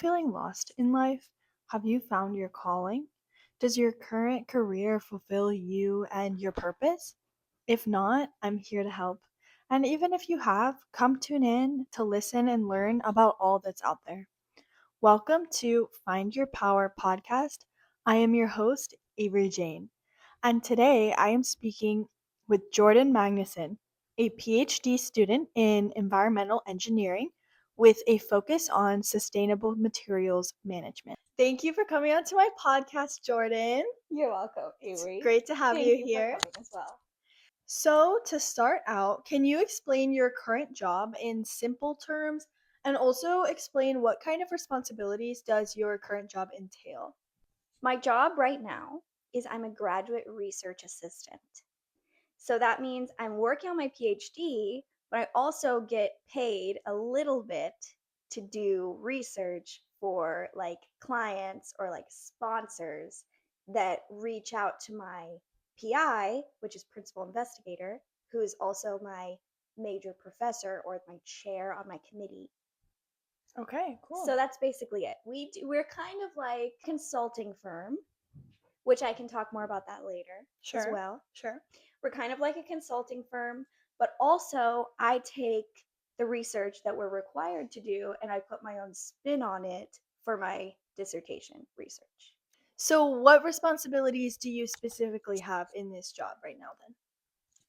feeling lost in life? Have you found your calling? Does your current career fulfill you and your purpose? If not, I'm here to help. And even if you have, come tune in to listen and learn about all that's out there. Welcome to Find Your Power podcast. I am your host, Avery Jane. And today I am speaking with Jordan Magnuson, a PhD student in environmental engineering with a focus on sustainable materials management. Thank you for coming on to my podcast, Jordan. You're welcome, It's Avery. great to have Thank you you here. for coming as well. So, to start out, can you explain your current job in simple terms and also explain what kind of responsibilities does your current job entail? My job right now is I'm a graduate research assistant. So that means I'm working on my PhD, but I also get paid a little bit to do research for like clients or like sponsors that reach out to my PI, which is principal investigator, who is also my major professor or my chair on my committee. Okay, cool. So that's basically it. We're kind of like a consulting firm, which I can talk more about that later as Sure. well. Sure. We're kind of like a consulting firm, but also I take the research that we're required to do and I put my own spin on it for my dissertation research. So, what responsibilities do you specifically have in this job right now then?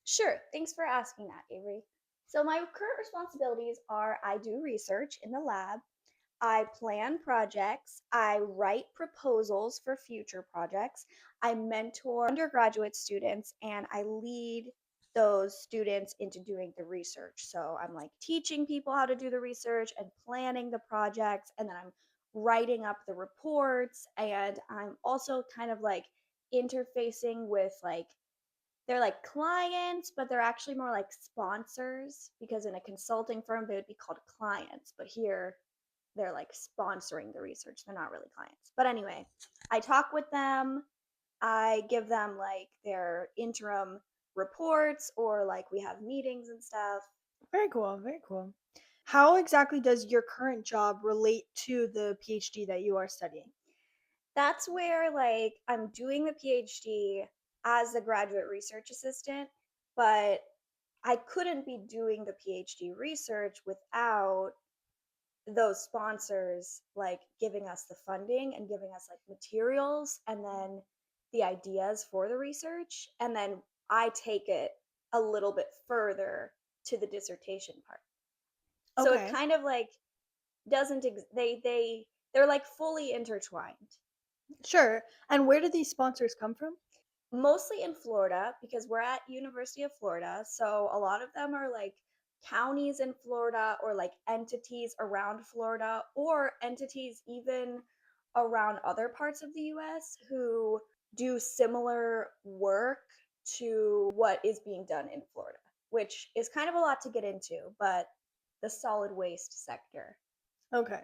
Sure, thanks for asking that, Avery. So my current responsibilities are I do research in the lab. I plan projects, I write proposals for future projects, I mentor undergraduate students, and I lead those students into doing the research. So I'm like teaching people how to do the research and planning the projects, and then I'm writing up the reports, and I'm also kind of like interfacing with like they're like clients, but they're actually more like sponsors because in a consulting firm they would be called clients, but here they're like sponsoring the research. They're not really clients. But anyway, I talk with them. I give them like their interim reports or like we have meetings and stuff. Very cool, very cool. How exactly does your current job relate to the PhD that you are studying? That's where like I'm doing the PhD as a graduate research assistant, but I couldn't be doing the PhD research without those sponsors like giving us the funding and giving us like materials and then the ideas for the research, and then I take it a little bit further to the dissertation part. So it Okay, kind of like doesn't they're like fully intertwined. sure. And where do these sponsors come from? Mostly in Florida because we're at University of Florida, so a lot of them are like counties in Florida or like entities around Florida or entities even around other parts of the US who do similar work to what is being done in Florida, which is kind of a lot to get into, but the solid waste sector. Okay.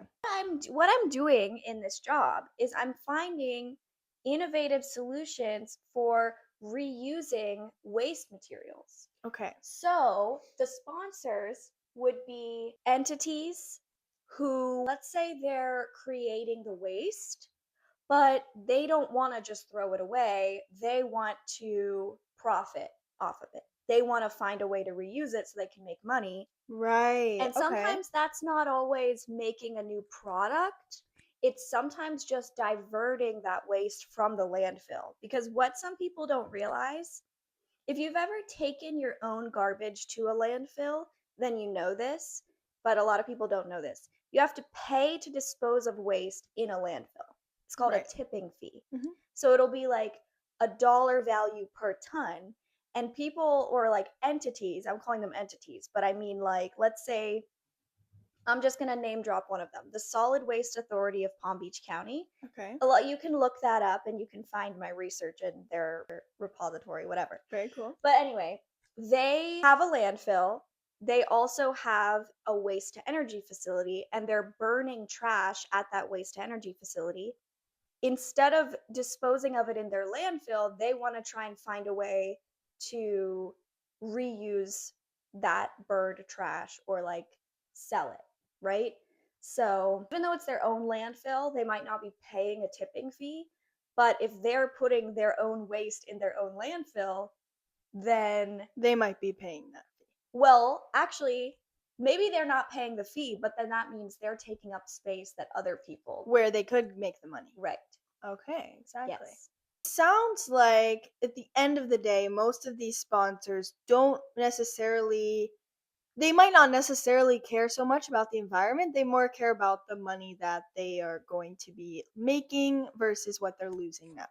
What I'm doing in this job is I'm finding innovative solutions for reusing waste materials. Okay. So the sponsors would be entities who, let's say, they're creating the waste, but they don't want to just throw it away. They want to profit off of it. They want to find a way to reuse it so they can make money. Right. And Okay. sometimes that's not always making a new product. It's sometimes just diverting that waste from the landfill. Because what some people don't realize, if you've ever taken your own garbage to a landfill, then you know this, but a lot of people don't know this. You have to pay to dispose of waste in a landfill. It's called a Right. tipping fee. Hmm. So it'll be like a dollar value per ton. And people or like entities, I'm calling them entities, but I mean like, let's say I'm just going to name drop one of them, the Solid Waste Authority of Palm Beach County. Okay. A lot, you can look that up and you can find my research in their repository, whatever. Very cool. But anyway, they have a landfill. They also have a waste to energy facility, and they're burning trash at that waste to energy facility. Instead of disposing of it in their landfill, they want to try and find a way to reuse that burned trash or like sell it, right? So, even though it's their own landfill, they might not be paying a tipping fee. But if they're putting their own waste in their own landfill, then, They might be paying that fee. well, actually, maybe they're not paying the fee, but then that means they're taking up space that other people. Where they could make the money. Right. Okay, exactly. Yes. Sounds like at the end of the day, most of these sponsors don't necessarily they might not necessarily care so much about the environment. They more care about the money that they are going to be making versus what they're losing now.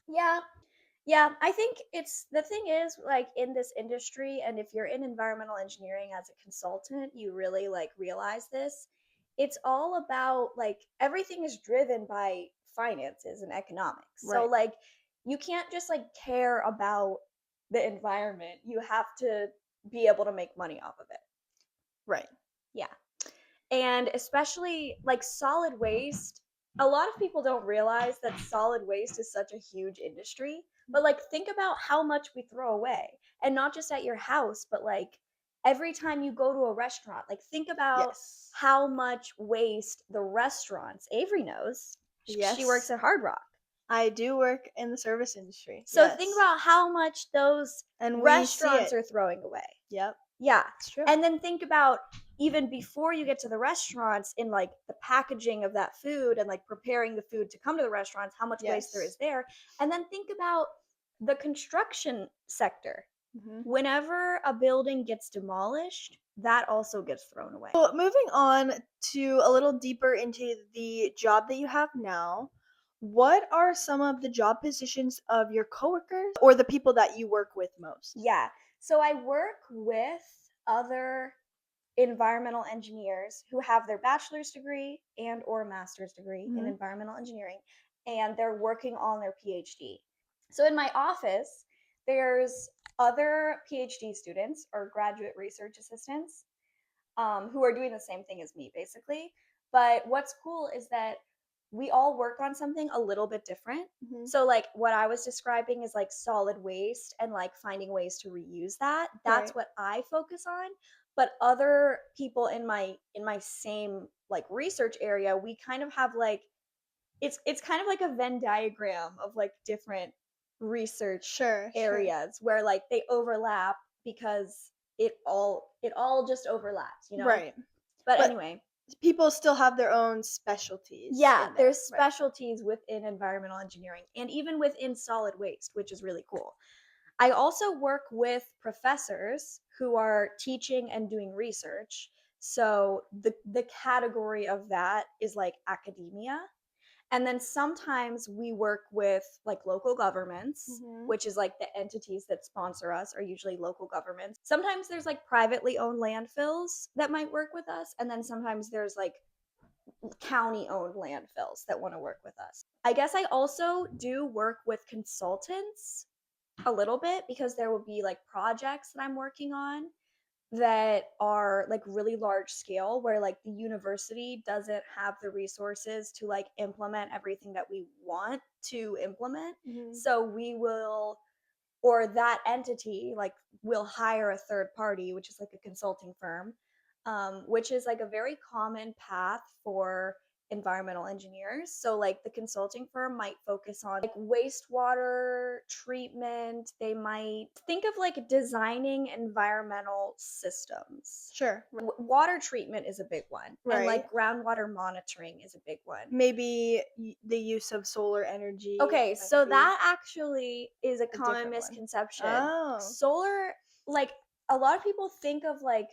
Yeah. Yeah, I think it's the thing is like in this industry and if you're in environmental engineering as a consultant, you really like realize this. It's all about like everything is driven by finances and economics. So Right. like you can't just like care about the environment. You have to be able to make money off of it. Right. Yeah. And especially like solid waste, a lot of people don't realize that solid waste is such a huge industry. But like think about how much we throw away. And not just at your house, but like every time you go to a restaurant, like think about Yes. how much waste the restaurants, Avery knows. She works Yes. at Hard Rock. I do work in the service industry. So think Yes. about how much those And we see restaurants it. are throwing away. Yep. Yeah. It's true. And then think about even before you get to the restaurants in like the packaging of that food and like preparing the food to come to the restaurants, how much waste there Yes. is there. And then think about the construction sector. Mhm. Whenever a building gets demolished, that also gets thrown away. Well, moving on to a little deeper into the job that you have now, what are some of the job positions of your coworkers or the people that you work with most? Yeah. So I work with other environmental engineers who have their bachelor's degree and or master's degree in Mhm. environmental engineering and they're working on their PhD. So in my office, there's other PhD students or graduate research assistants who are doing the same thing as me, basically. But what's cool is that we all work on something a little bit different. Mhm. So, like, what I was describing is like solid waste and like finding ways to reuse that. That's Right. what I focus on. But other people in my same like research area, we kind of have like it's kind of like a Venn diagram of like different research Sure, sure. areas where like they overlap because it all just overlaps, you know? Right. But But anyway, people still have their own specialties yeah, in there's there. Right. specialties within environmental engineering and even within solid waste, which is really cool. I also work with professors who are teaching and doing research. So the category of that is like academia. And then sometimes we work with like local governments, Mhm. which is like the entities that sponsor us are usually local governments. Sometimes there's like privately owned landfills that might work with us. And then sometimes there's like county owned landfills that want to work with us. I guess I also do work with consultants a little bit because there will be like projects that I'm working on that are like really large scale where like the university doesn't have the resources to like implement everything that we want to implement. Mhm. So we will or that entity like will hire a third party, which is like a consulting firm, which is like a very common path for environmental engineers. So like the consulting firm might focus on like wastewater treatment. They might think of like designing environmental systems. Sure. Water treatment is a big one, and Right. like groundwater monitoring is a big one. Maybe the use of solar energy Okay, might so be that actually is a a common different one. misconception. Oh. Solar, like a lot of people think of like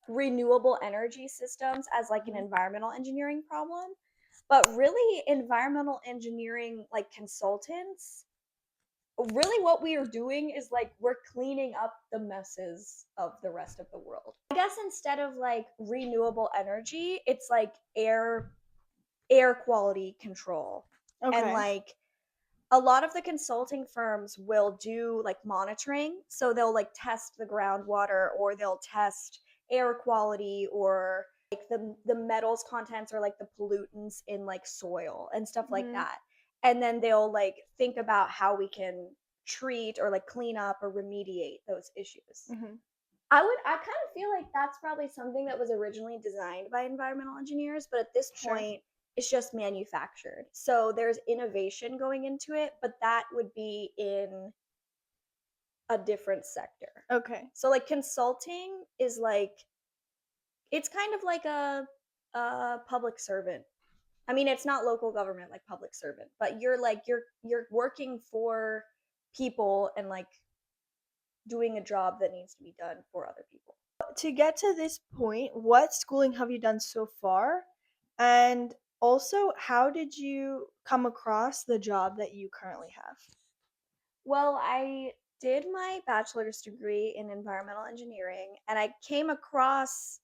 renewable energy systems as like an Mhm. environmental engineering problem, but really environmental engineering like consultants, really what we are doing is like we're cleaning up the messes of the rest of the world. I guess instead of like renewable energy, it's like air quality control and Okay. like a lot of the consulting firms will do like monitoring. So they'll like test the groundwater or they'll test air quality or like the metals contents or like the pollutants in like soil and stuff like Mhm. that. And then they'll like think about how we can treat or like clean up or remediate those issues. Mhm. I kind of feel like that's probably something that was originally designed by environmental engineers, but at this Sure. point, it's just manufactured. So there's innovation going into it, but that would be in a different sector. Okay. So like consulting is like it's kind of like a public servant. I mean, it's not local government like public servant, but you're like you're working for people and like doing a job that needs to be done for other people. To get to this point, what schooling have you done so far? And also, how did you come across the job that you currently have? Well, I did my bachelor's degree in environmental engineering and I came across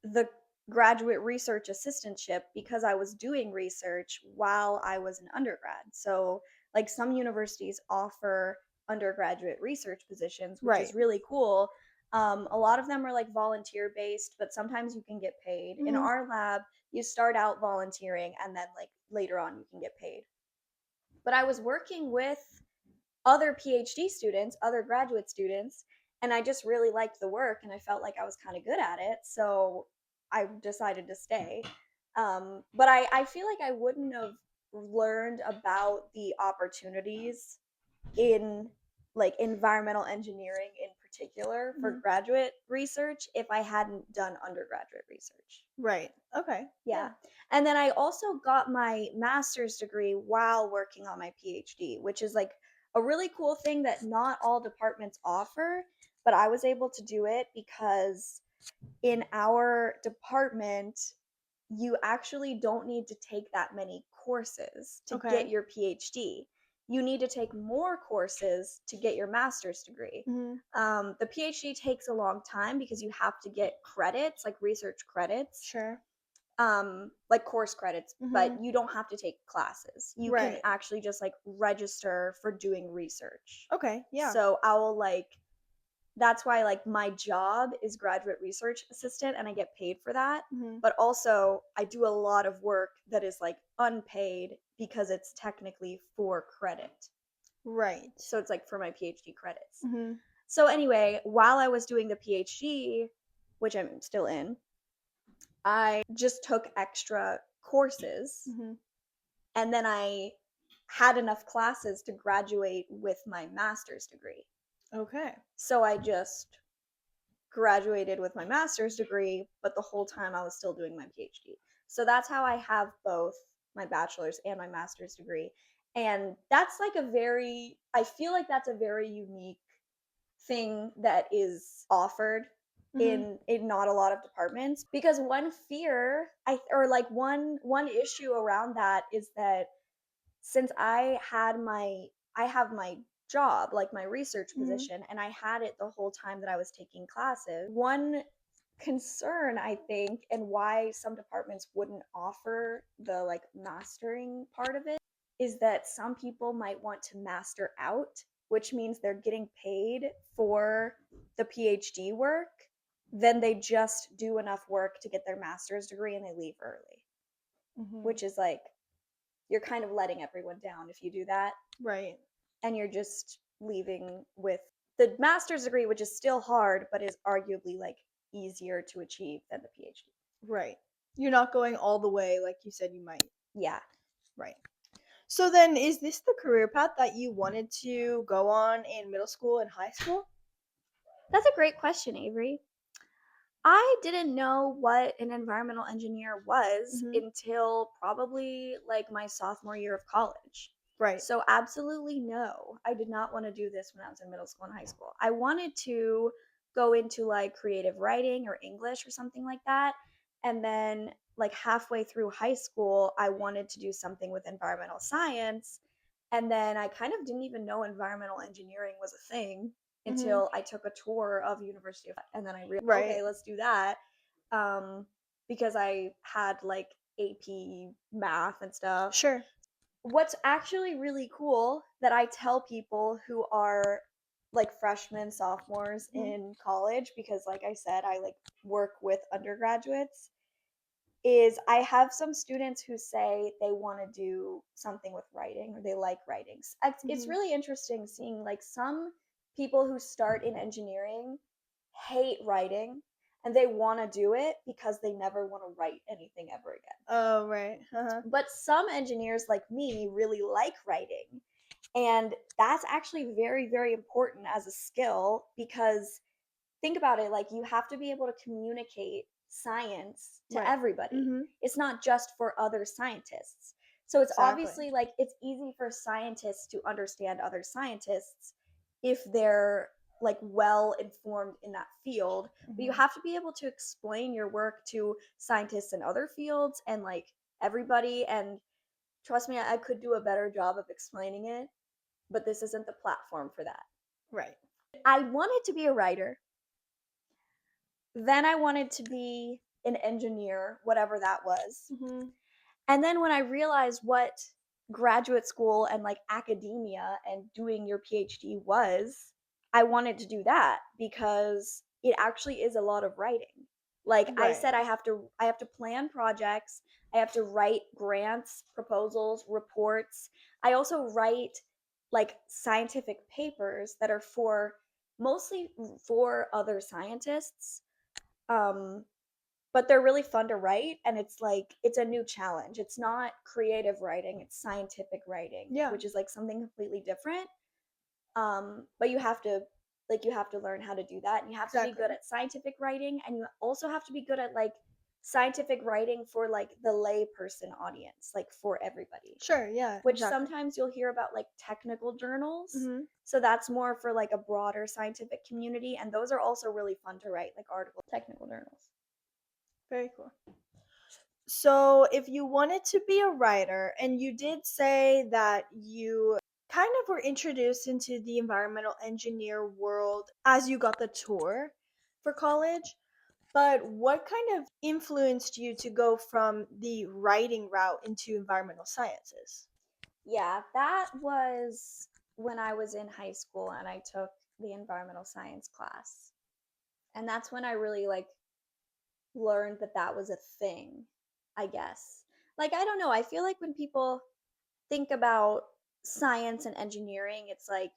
the graduate research assistantship because I was doing research while I was an undergrad. So, like some universities offer undergraduate research positions, which is Right. really cool. A lot of them are like volunteer based, but sometimes you can get paid. In Mhm. our lab, you start out volunteering and then like later on you can get paid. But I was working with other PhD students, other graduate students, and I just really liked the work and I felt like I was kind of good at it. So I decided to stay. But I feel like I wouldn't have learned about the opportunities in like environmental engineering in particular for Mhm. graduate research if I hadn't done undergraduate research. Right. Okay. Yeah. Yeah. And then I also got my master's degree while working on my PhD, which is like a really cool thing that not all departments offer, but I was able to do it because in our department, you actually don't need to take that many courses to get Okay. your PhD. You need to take more courses to get your master's degree. Mhm. The PhD takes a long time because you have to get credits, like research credits, Sure. like course credits, but Mhm. you don't have to take classes. You can Right. actually just like register for doing research. Okay. Yeah. So I will like that's why like my job is graduate research assistant and I get paid for that. Mhm. But also I do a lot of work that is like unpaid because it's technically for credit. Right. So it's like for my PhD credits. Mhm. So anyway, while I was doing the PhD, which I'm still in, I just took extra courses Mhm. and then I had enough classes to graduate with my master's degree. Okay. So I just graduated with my master's degree, but the whole time I was still doing my PhD. So that's how I have both my bachelor's and my master's degree. And that's like I feel like that's a very unique thing that is offered Mhm. in not a lot of departments because one fear I or like one issue around that is that since I have my job, like my research Mhm. position, and I had it the whole time that I was taking classes. One concern I think and why some departments wouldn't offer the like mastering part of it is that some people might want to master out, which means they're getting paid for the PhD work, then they just do enough work to get their master's degree and they leave early, Mhm. which is like you're kind of letting everyone down if you do that Right. and you're just leaving with the master's degree, which is still hard but is arguably like easier to achieve than the PhD. Right. You're not going all the way like you said you might. Yeah. Right. So then, is this the career path that you wanted to go on in middle school and high school? That's a great question, Avery. I didn't know what an environmental engineer was Mhm. until probably like my sophomore year of college. Right. So, absolutely no, I did not want to do this when I was in middle school and high school. I wanted to go into like creative writing or English or something like that. And then, like halfway through high school, I wanted to do something with environmental science. And then I kind of didn't even know environmental engineering was a thing Mhm. until I took a tour of University of and then I realized, Right. okay, let's do that. Um, because I had like AP math and stuff. Sure. What's actually really cool that I tell people who are like freshmen, sophomores Mhm. in college, because like I said, I like work with undergraduates, is I have some students who say they want to do something with writing or they like writing. It's Mhm. really interesting seeing like some people who start in engineering hate writing and they want to do it because they never want to write anything ever again. Oh, right. Uh-huh. But some engineers like me really like writing. And that's actually very, very important as a skill because think about it, like you have to be able to communicate science to Right. everybody. Mhm. It's not just for other scientists. So it's Exactly. obviously like it's easy for scientists to understand other scientists if they're like well informed in that field, but you Mhm. have to be able to explain your work to scientists in other fields and like everybody. And trust me, I could do a better job of explaining it, but this isn't the platform for that. Right. I wanted to be a writer. Then I wanted to be an engineer, whatever that was. Mhm. And then when I realized what graduate school and like academia and doing your PhD was, I wanted to do that because it actually is a lot of writing. Like I Right. said, I have to plan projects, I have to write grants, proposals, reports. I also write like scientific papers that are for mostly for other scientists. Um but they're really fun to write and it's like it's a new challenge. It's not creative writing, it's scientific writing, Yeah. which is like something completely different. But you have to learn how to do that. And you have to be good Exactly. at scientific writing and you also have to be good at like scientific writing for like the lay person audience, like for everybody. Sure, yeah, Which exactly. sometimes you'll hear about like technical journals. Mhm. So that's more for like a broader scientific community and those are also really fun to write, like article technical journals. Very cool. So, if you wanted to be a writer, and you did say that you kind of were introduced into the environmental engineer world as you got the tour for college, but what kind of influenced you to go from the writing route into environmental sciences? Yeah, that was when I was in high school and I took the environmental science class. And that's when I really like learned that that was a thing, I guess. Like I don't know, I feel like when people think about science and engineering, it's like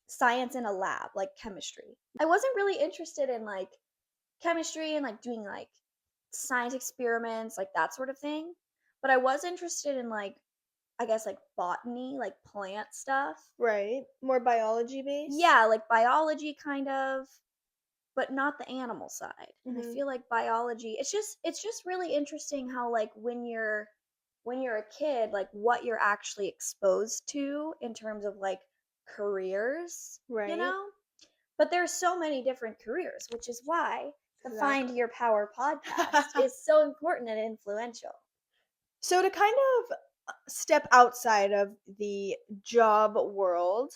science in a lab, like chemistry. I wasn't really interested in like chemistry and like doing like science experiments, like that sort of thing. But I was interested in like I guess like botany, like plant stuff. Right? More biology based? Yeah, like biology kind of, but not the animal side. And I Mhm. feel like biology, it's just really interesting how like when you're a kid, like what you're actually exposed to in terms of like careers, you Right? know? But there's so many different careers, which is why the Find Exactly. Your Power podcast is so important and influential. So to kind of step outside of the job world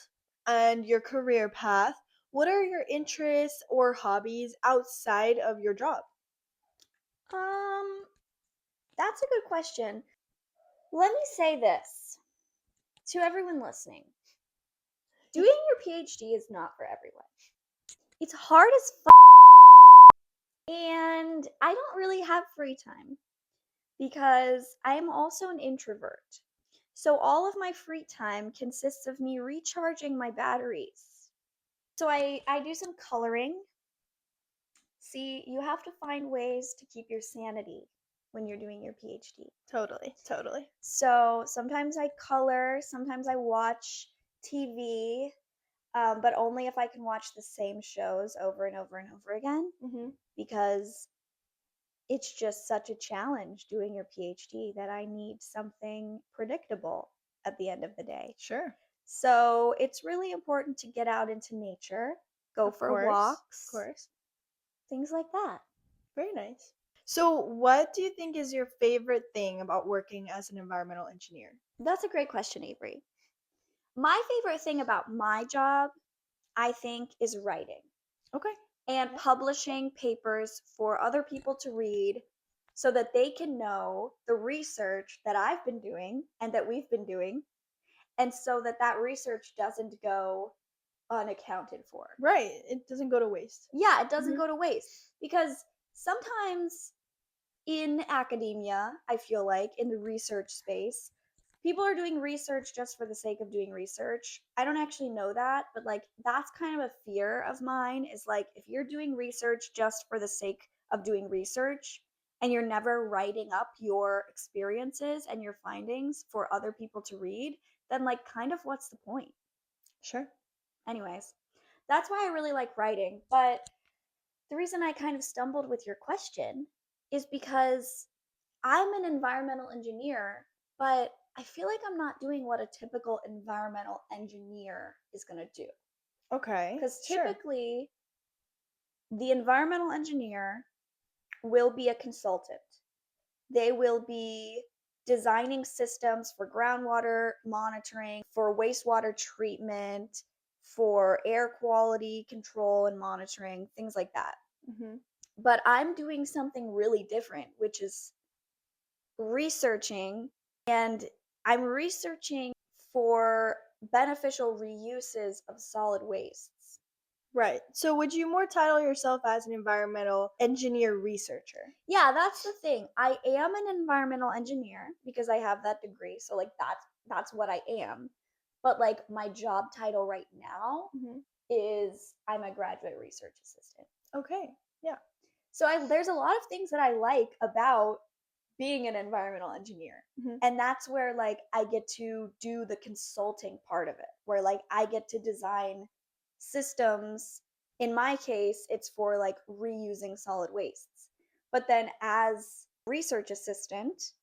and your career path, what are your interests or hobbies outside of your job? Um, that's a good question. Let me say this to everyone listening. Doing your PhD is not for everyone. It's hard as and I don't really have free time because I'm also an introvert. So all of my free time consists of me recharging my batteries. So I do some coloring. See, you have to find ways to keep your sanity when you're doing your PhD. Totally, totally. So sometimes I color, sometimes I watch TV, but only if I can watch the same shows over and over and over again Mhm. because it's just such a challenge doing your PhD that I need something predictable at the end of the day. Sure. So it's really important to get out into nature, go Of for course. Of walks, course. things like that. Very nice. So, what do you think is your favorite thing about working as an environmental engineer? That's a great question, Avery. My favorite thing about my job, I think, is writing Okay. and Yeah. publishing papers for other people to read so that they can know the research that I've been doing and that we've been doing, and so that that research doesn't go unaccounted for. Right. It doesn't go to waste. Yeah, it doesn't Mhm. go to waste because sometimes in academia, I feel like in the research space, people are doing research just for the sake of doing research. I don't actually know that, but like that's kind of a fear of mine is like if you're doing research just for the sake of doing research and you're never writing up your experiences and your findings for other people to read, then like kind of what's the point? Sure. Anyways, that's why I really like writing, but the reason I kind of stumbled with your question is because I'm an environmental engineer, but I feel like I'm not doing what a typical environmental engineer is going to do. Okay. Because Sure. typically, the environmental engineer will be a consultant. They will be designing systems for groundwater monitoring, for wastewater treatment, for air quality control and monitoring, things like that. Mhm. But I'm doing something really different, which is researching, and I'm researching for beneficial reuses of solid wastes. Right. So would you more title yourself as an environmental engineer researcher? Yeah, that's the thing. I am an environmental engineer because I have that degree. So like that's what I am. But like my job title right now Mhm. is I'm a graduate research assistant. Okay. Yeah. So there's a lot of things that I like about being an environmental engineer. Mhm. And that's where like I get to do the consulting part of it, where like I get to design systems. In my case, it's for like reusing solid wastes. But then as research assistant,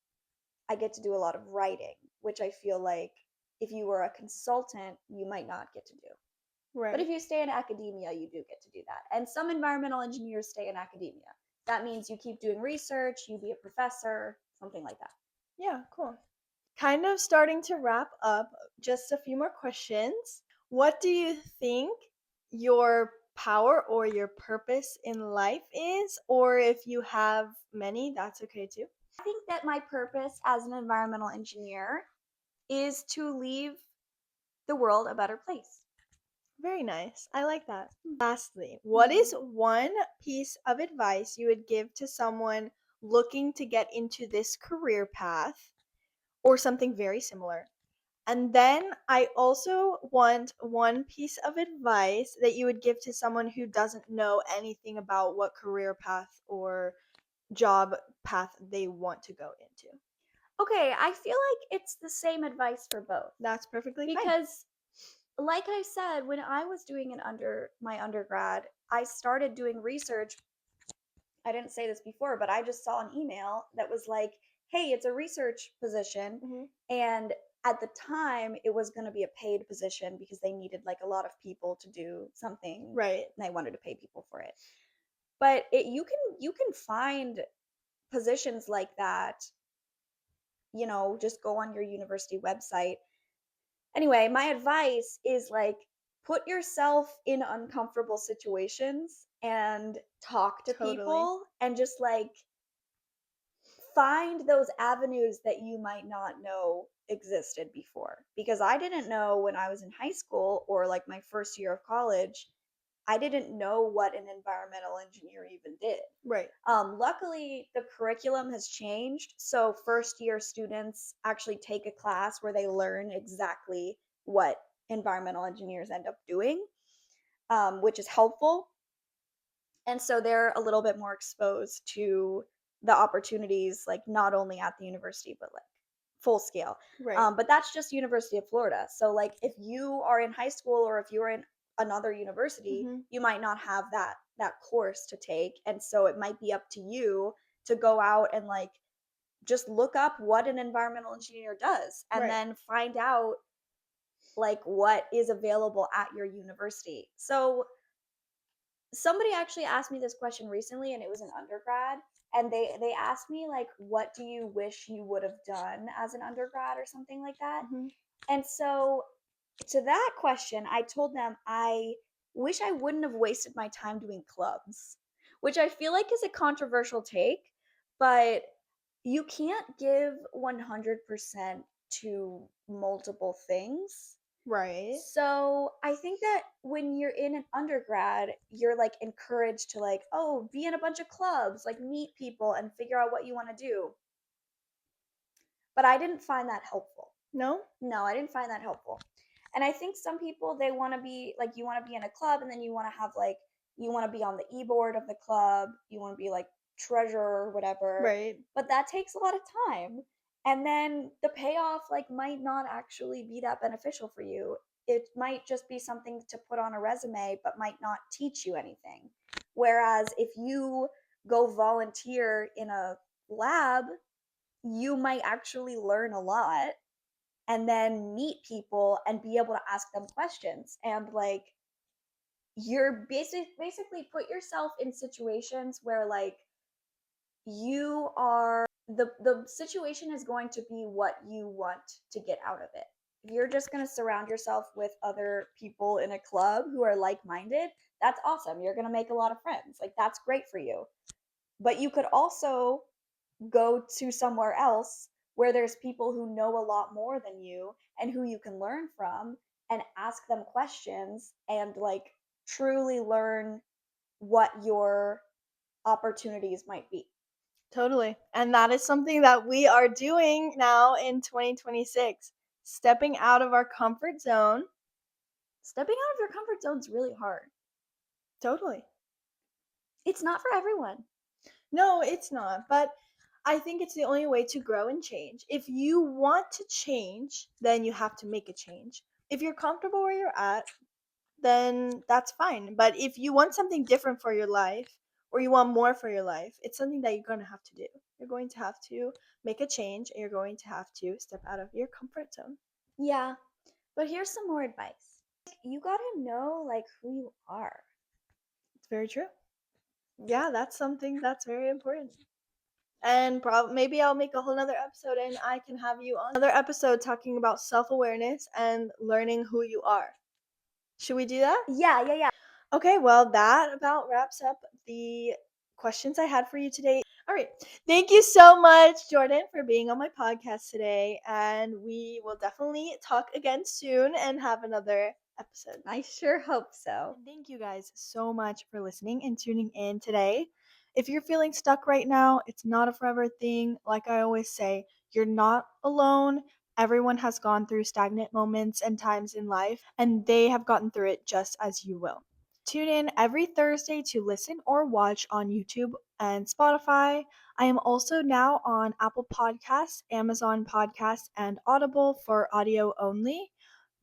I get to do a lot of writing, which I feel like if you were a consultant, you might not get to do. But if Right. you stay in academia, you do get to do that. And some environmental engineers stay in academia. That means you keep doing research, you be a professor, something like that. Yeah, cool. Kind of starting to wrap up, just a few more questions. What do you think your power or your purpose in life is? Or if you have many, that's okay too. I think that my purpose as an environmental engineer is to leave the world a better place. Very nice. I like that. Lastly, what is Mhm. one piece of advice you would give to someone looking to get into this career path or something very similar? And then I also want one piece of advice that you would give to someone who doesn't know anything about what career path or job path they want to go into. Okay, I feel like it's the same advice for both. That's perfectly fine. Because like I said, when I was doing an under my undergrad, I started doing research. I didn't say this before, but I just saw an email that was like, "Hey, it's a research position." Hmm. And at the time, it was going to be a paid position because they needed like a lot of people to do something Right. and they wanted to pay people for it. But you can find positions like that, just go on your university website. Anyway, my advice is like put yourself in uncomfortable situations and talk to Totally. people and just like find those avenues that you might not know existed before. Because I didn't know when I was in high school or like my first year of college, I didn't know what an environmental engineer even did. Right. Luckily, the curriculum has changed. So, first year students actually take a class where they learn exactly what environmental engineers end up doing, which is helpful. And so they're a little bit more exposed to the opportunities, like not only at the university, but like full scale. Right. But that's just University of Florida. So, like, if you are in high school or if you're in another university, Hmm. you might not have that course to take, and so it might be up to you to go out and like just look up what an environmental engineer does, and Right. then find out like what is available at your university. So somebody actually asked me this question recently and it was an undergrad, and they asked me like what do you wish you would have done as an undergrad or something like that. Hmm. And so to that question I told them I wish I wouldn't have wasted my time doing clubs, which I feel like is a controversial take, but you can't give 100% to multiple things. Right. So I think that when you're in an undergrad, you're like encouraged to like, oh, be in a bunch of clubs, like meet people and figure out what you want to do. But I didn't find that helpful. No? No, I didn't find that helpful. And I think some people, they want to be like, you want to be in a club, and then you want to have like, you want to be on the e-board of the club, you want to be like treasurer or whatever, Right. but that takes a lot of time. And then the payoff like might not actually be that beneficial for you. It might just be something to put on a resume, but might not teach you anything. Whereas if you go volunteer in a lab, you might actually learn a lot and then meet people and be able to ask them questions, and like you're basically put yourself in situations where like you are the situation is going to be what you want to get out of it. If you're just going to surround yourself with other people in a club who are like-minded, that's awesome, you're going to make a lot of friends, like that's great for you. But you could also go to somewhere else where there's people who know a lot more than you and who you can learn from, and ask them questions and like truly learn what your opportunities might be. Totally. And that is something that we are doing now in 2026. Stepping out of our comfort zone. Stepping out of your comfort zone is really hard. Totally. It's not for everyone. No, it's not. But I think it's the only way to grow and change. If you want to change, then you have to make a change. If you're comfortable where you're at, then that's fine. But if you want something different for your life, or you want more for your life, it's something that you're going to have to do. You're going to have to make a change, and you're going to have to step out of your comfort zone. Yeah, but here's some more advice. You got to know like who you are. It's very true. Yeah, that's something that's very important. And maybe I'll make a whole nother episode and I can have you on another episode talking about self-awareness and learning who you are. Should we do that? Yeah. Okay, well, that about wraps up the questions I had for you today. All right. Thank you so much, Jordan, for being on my podcast today. And we will definitely talk again soon and have another episode. I sure hope so. And thank you guys so much for listening and tuning in today. If you're feeling stuck right now, it's not a forever thing. Like I always say, you're not alone. Everyone has gone through stagnant moments and times in life, and they have gotten through it just as you will. Tune in every Thursday to listen or watch on YouTube and Spotify. I am also now on Apple Podcasts, Amazon Podcasts, and Audible for audio only.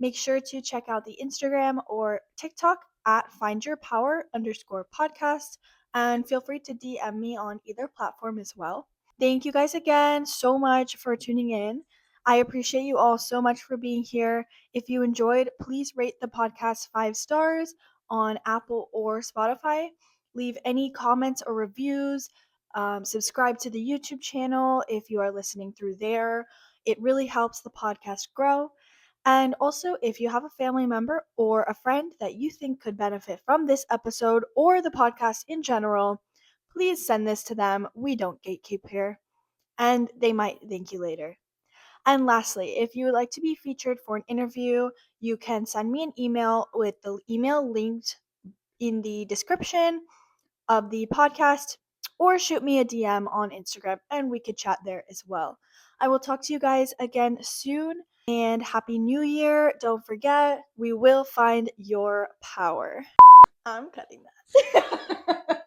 Make sure to check out the Instagram or TikTok at findyourpower_podcast, and feel free to DM me on either platform as well. Thank you guys again so much for tuning in. I appreciate you all so much for being here. If you enjoyed, please rate the podcast 5 stars on Apple or Spotify. Leave any comments or reviews. Subscribe to the YouTube channel if you are listening through there. It really helps the podcast grow. And also, if you have a family member or a friend that you think could benefit from this episode or the podcast in general, please send this to them. We don't gatekeep here. And they might thank you later. And lastly, if you would like to be featured for an interview, you can send me an email with the email linked in the description of the podcast, or shoot me a DM on Instagram and we could chat there as well. I will talk to you guys again soon, and Happy New Year. Don't forget, we will find your power. I'm cutting that.